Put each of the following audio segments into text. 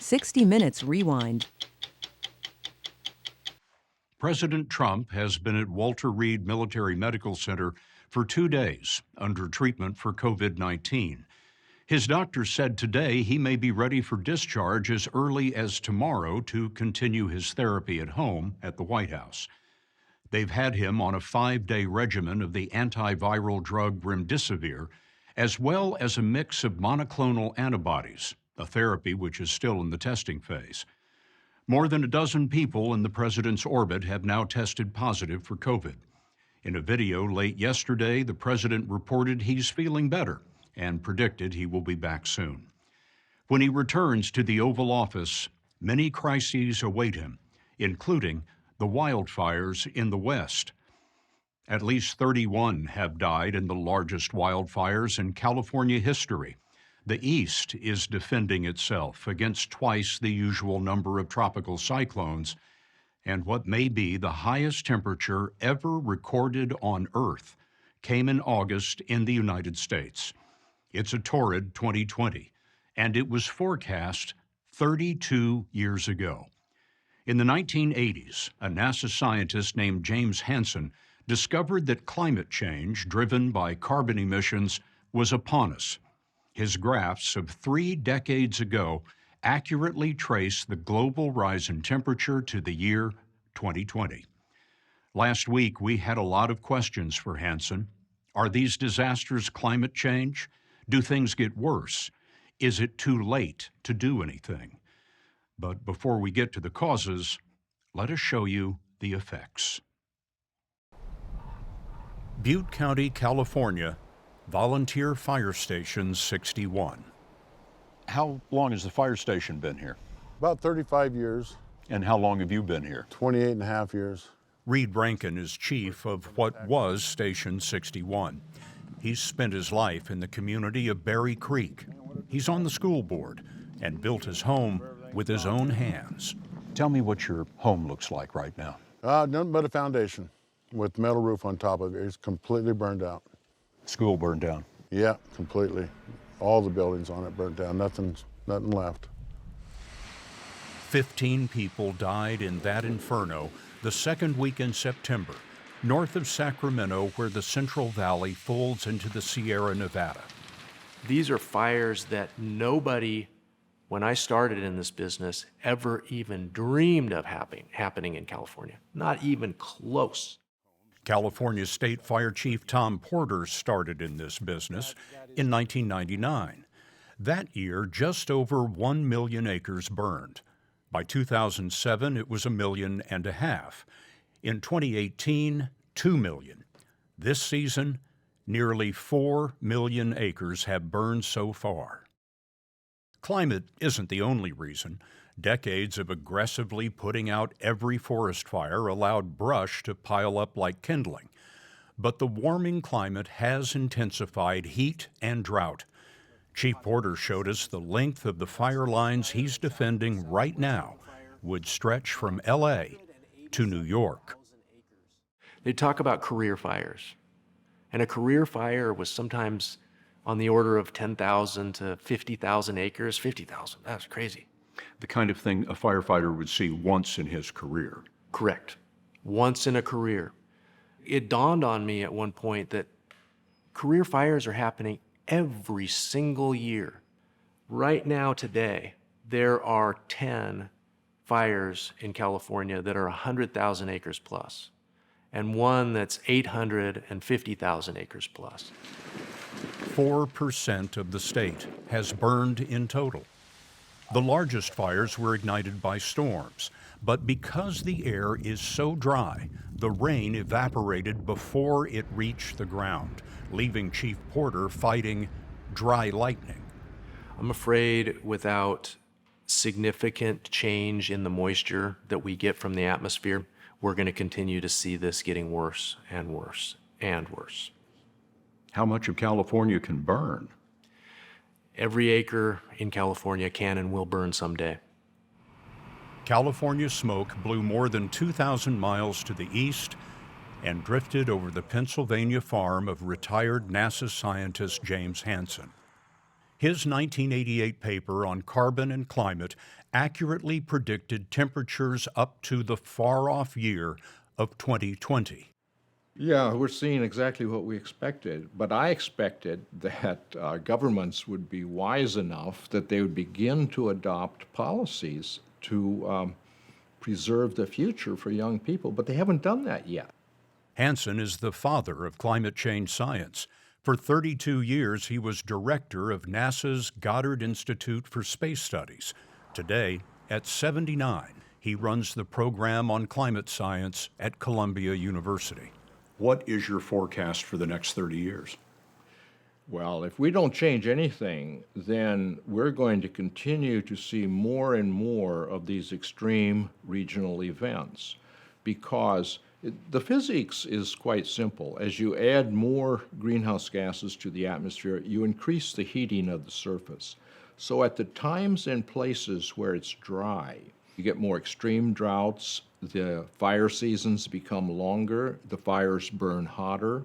60 Minutes Rewind. President Trump has been at Walter Reed Military Medical Center for 2 days under treatment for COVID-19. His doctor said today he may be ready for discharge as early as tomorrow to continue his therapy at home at the White House. They've had him on a 5-day regimen of the antiviral drug remdesivir, as well as a mix of monoclonal antibodies, a therapy which is still in the testing phase. More than a dozen people in the president's orbit have now tested positive for COVID. In a video late yesterday, the president reported he's feeling better and predicted he will be back soon. When he returns to the Oval Office, many crises await him, including the wildfires in the West. At least 31 have died in the largest wildfires in California history. The East is defending itself against twice the usual number of tropical cyclones and what may be the highest temperature ever recorded on Earth came in August in the United States. It's a torrid 2020, and it was forecast 32 years ago. In the 1980s, a NASA scientist named James Hansen discovered that climate change driven by carbon emissions was upon us. His graphs of 3 decades ago accurately trace the global rise in temperature to the year 2020. Last week, we had a lot of questions for Hansen. Are these disasters climate change? Do things get worse? Is it too late to do anything? But before we get to the causes, let us show you the effects. Butte County, California, Volunteer Fire Station 61. How long has the fire station been here? About 35 years. And how long have you been here? 28 and a half years. Reed Rankin is chief of what was Station 61. He's spent his life in the community of Berry Creek. He's on the school board and built his home with his own hands. Tell me what your home looks like right now. Nothing but a foundation with metal roof on top of it. It's completely burned out. School burned down? Yeah, completely. All the buildings on it burned down. Nothing left. 15 people died in that inferno the second week in September, north of Sacramento, where the Central Valley folds into the Sierra Nevada. These are fires that nobody, when I started in this business, ever even dreamed of happening in California. Not even close. California State Fire Chief Tom Porter started in this business in 1999. That year, just over 1 million acres burned. By 2007, it was 1.5 million. In 2018, 2 million. This season, nearly 4 million acres have burned so far. Climate isn't the only reason. Decades of aggressively putting out every forest fire allowed brush to pile up like kindling. But the warming climate has intensified heat and drought. Chief Porter showed us the length of the fire lines he's defending right now would stretch from L.A. to New York. They talk about career fires. And a career fire was sometimes on the order of 10,000 to 50,000 acres. 50,000, that's crazy. The kind of thing a firefighter would see once in his career. Correct. Once in a career. It dawned on me at one point that career fires are happening every single year. Right now, today, there are 10 fires in California that are 100,000 acres plus, and one that's 850,000 acres plus. 4% of the state has burned in total. The largest fires were ignited by storms, but because the air is so dry, the rain evaporated before it reached the ground, leaving Chief Porter fighting dry lightning. I'm afraid without significant change in the moisture that we get from the atmosphere, we're going to continue to see this getting worse and worse and worse. How much of California can burn? Every acre in California can and will burn someday. California smoke blew more than 2,000 miles to the east and drifted over the Pennsylvania farm of retired NASA scientist James Hansen. His 1988 paper on carbon and climate accurately predicted temperatures up to the far-off year of 2020. Yeah, we're seeing exactly what we expected. But I expected that governments would be wise enough that they would begin to adopt policies to preserve the future for young people. But they haven't done that yet. Hansen is the father of climate change science. For 32 years, he was director of NASA's Goddard Institute for Space Studies. Today, at 79, he runs the program on climate science at Columbia University. What is your forecast for the next 30 years? Well, if we don't change anything, then we're going to continue to see more and more of these extreme regional events because the physics is quite simple. As you add more greenhouse gases to the atmosphere, you increase the heating of the surface. So at the times and places where it's dry, you get more extreme droughts, the fire seasons become longer, the fires burn hotter.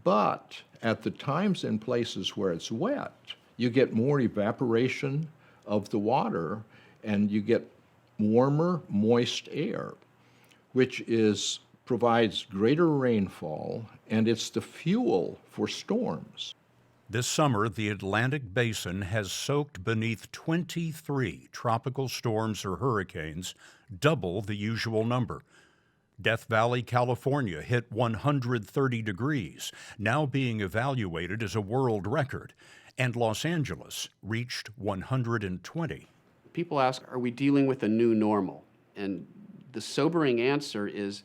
But at the times and places where it's wet, you get more evaporation of the water and you get warmer, moist air, which provides greater rainfall, and it's the fuel for storms. This summer, the Atlantic Basin has soaked beneath 23 tropical storms or hurricanes, double the usual number. Death Valley, California hit 130 degrees, now being evaluated as a world record, and Los Angeles reached 120. People ask, are we dealing with a new normal? And the sobering answer is,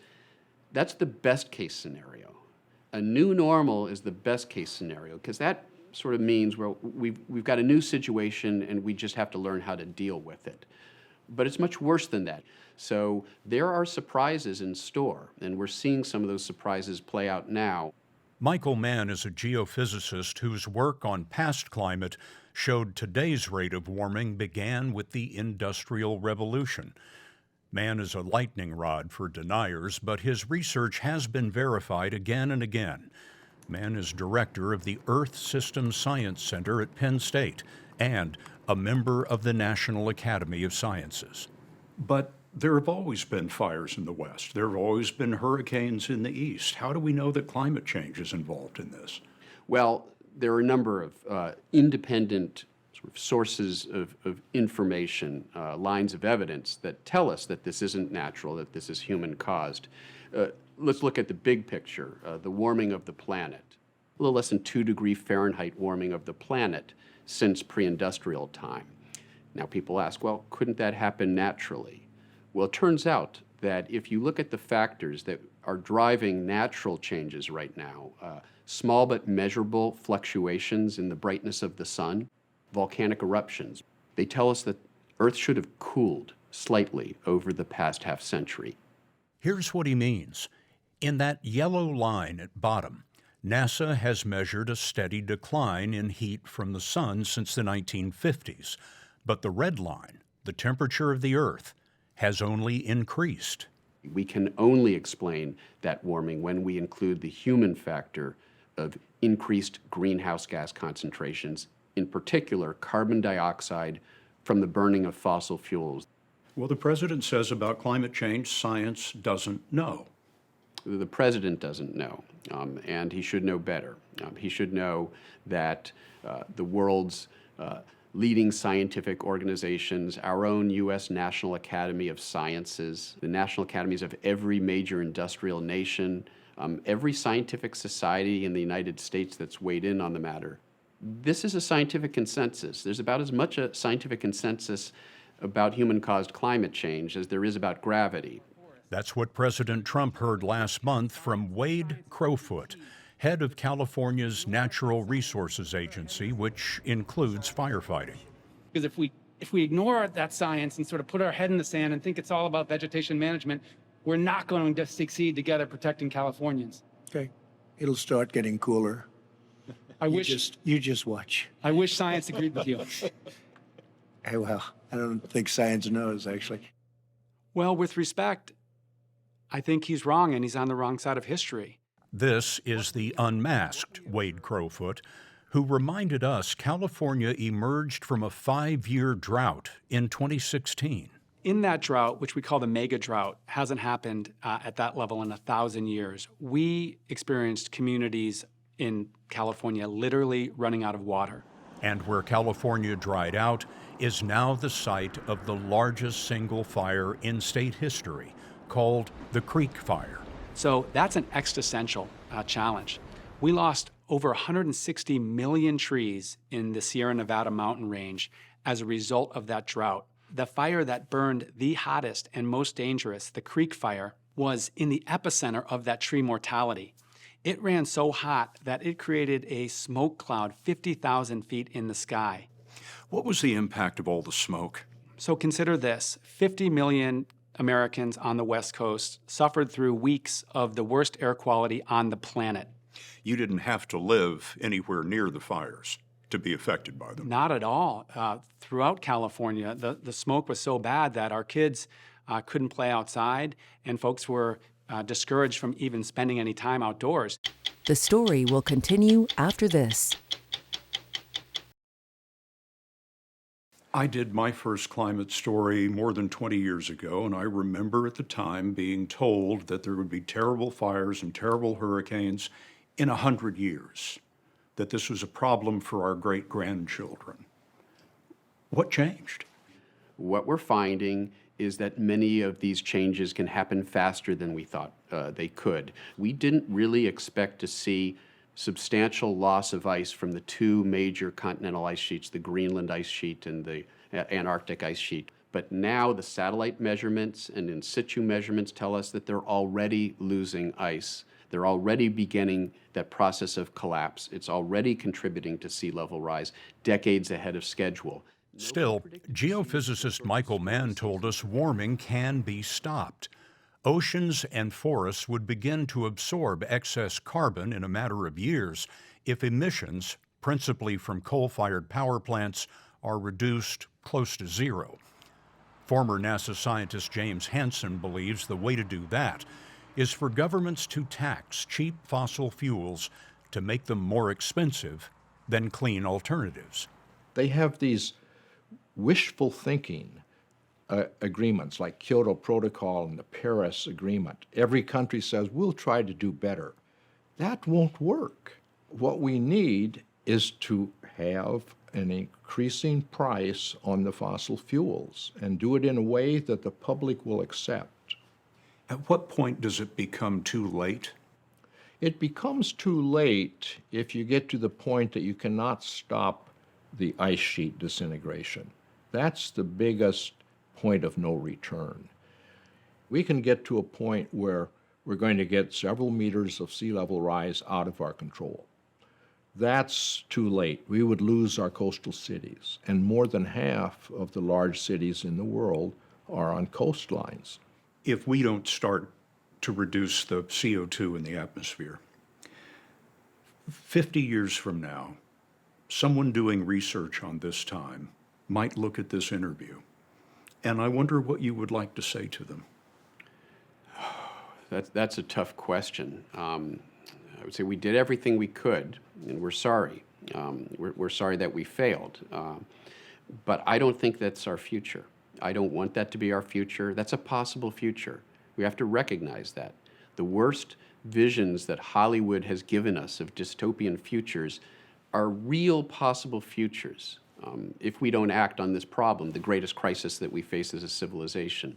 that's the best case scenario. A new normal is the best case scenario because that sort of means we've got a new situation and we just have to learn how to deal with it. But it's much worse than that. So there are surprises in store, and we're seeing some of those surprises play out now. Michael Mann is a geophysicist whose work on past climate showed today's rate of warming began with the Industrial Revolution. Mann is a lightning rod for deniers, but his research has been verified again and again. Mann is director of the Earth System Science Center at Penn State and a member of the National Academy of Sciences. But there have always been fires in the West. There have always been hurricanes in the East. How do we know that climate change is involved in this? Well, there are a number of independent sort of sources of information, lines of evidence that tell us that this isn't natural, that this is human-caused. Let's look at the big picture, the warming of the planet. A little less than 2 degrees Fahrenheit warming of the planet since pre-industrial time. Now people ask, well, couldn't that happen naturally? Well, it turns out that if you look at the factors that are driving natural changes right now, small but measurable fluctuations in the brightness of the sun, volcanic eruptions, they tell us that Earth should have cooled slightly over the past half century. Here's what he means. In that yellow line at bottom, NASA has measured a steady decline in heat from the sun since the 1950s, but the red line, the temperature of the Earth, has only increased. We can only explain that warming when we include the human factor of increased greenhouse gas concentrations, in particular carbon dioxide from the burning of fossil fuels. Well, the president says about climate change, science doesn't know. The president doesn't know, and he should know better. He should know that the world's leading scientific organizations, our own U.S. National Academy of Sciences, the national academies of every major industrial nation, every scientific society in the United States that's weighed in on the matter. This is a scientific consensus. There's about as much a scientific consensus about human-caused climate change as there is about gravity. That's what President Trump heard last month from Wade Crowfoot, head of California's Natural Resources Agency, which includes firefighting. Because if we ignore that science and sort of put our head in the sand and think it's all about vegetation management, we're not going to succeed together protecting Californians. Okay, it'll start getting cooler. You just watch. I wish science agreed with you. Hey, well, I don't think science knows, actually. Well, with respect, I think he's wrong, and he's on the wrong side of history. This is the unmasked Wade Crowfoot, who reminded us California emerged from a 5-year drought in 2016. In that drought, which we call the mega drought, hasn't happened at that level in 1,000 years. We experienced communities in California literally running out of water. And where California dried out is now the site of the largest single fire in state history, called the Creek Fire. So that's an existential challenge. We lost over 160 million trees in the Sierra Nevada mountain range as a result of that drought. The fire that burned the hottest and most dangerous, the Creek Fire, was in the epicenter of that tree mortality. It ran so hot that it created a smoke cloud 50,000 feet in the sky. What was the impact of all the smoke? So consider this, 50 million Americans on the West Coast suffered through weeks of the worst air quality on the planet. You didn't have to live anywhere near the fires to be affected by them. Not at all. Throughout California, the smoke was so bad that our kids couldn't play outside, and folks were discouraged from even spending any time outdoors. The story will continue after this. I did my first climate story more than 20 years ago, and I remember at the time being told that there would be terrible fires and terrible hurricanes in 100 years, that this was a problem for our great-grandchildren. What changed? What we're finding is that many of these changes can happen faster than we thought they could. We didn't really expect to see substantial loss of ice from the two major continental ice sheets, the Greenland ice sheet and the Antarctic ice sheet. But now the satellite measurements and in situ measurements tell us that they're already losing ice. They're already beginning that process of collapse. It's already contributing to sea level rise, decades ahead of schedule. Still, geophysicist Michael Mann told us warming can be stopped. Oceans and forests would begin to absorb excess carbon in a matter of years if emissions, principally from coal-fired power plants, are reduced close to zero. Former NASA scientist James Hansen believes the way to do that is for governments to tax cheap fossil fuels to make them more expensive than clean alternatives. They have these wishful thinking agreements like Kyoto Protocol and the Paris Agreement. Every country says, we'll try to do better. That won't work. What we need is to have an increasing price on the fossil fuels and do it in a way that the public will accept. At what point does it become too late? It becomes too late if you get to the point that you cannot stop the ice sheet disintegration. That's the biggest point of no return. We can get to a point where we're going to get several meters of sea level rise out of our control. That's too late. We would lose our coastal cities, and more than half of the large cities in the world are on coastlines. If we don't start to reduce the CO2 in the atmosphere, 50 years from now, someone doing research on this time might look at this interview, and I wonder what you would like to say to them. That's a tough question. I would say we did everything we could, and we're sorry. We're sorry that we failed. But I don't think that's our future. I don't want that to be our future. That's a possible future. We have to recognize that. The worst visions that Hollywood has given us of dystopian futures are real possible futures if we don't act on this problem, the greatest crisis that we face as a civilization.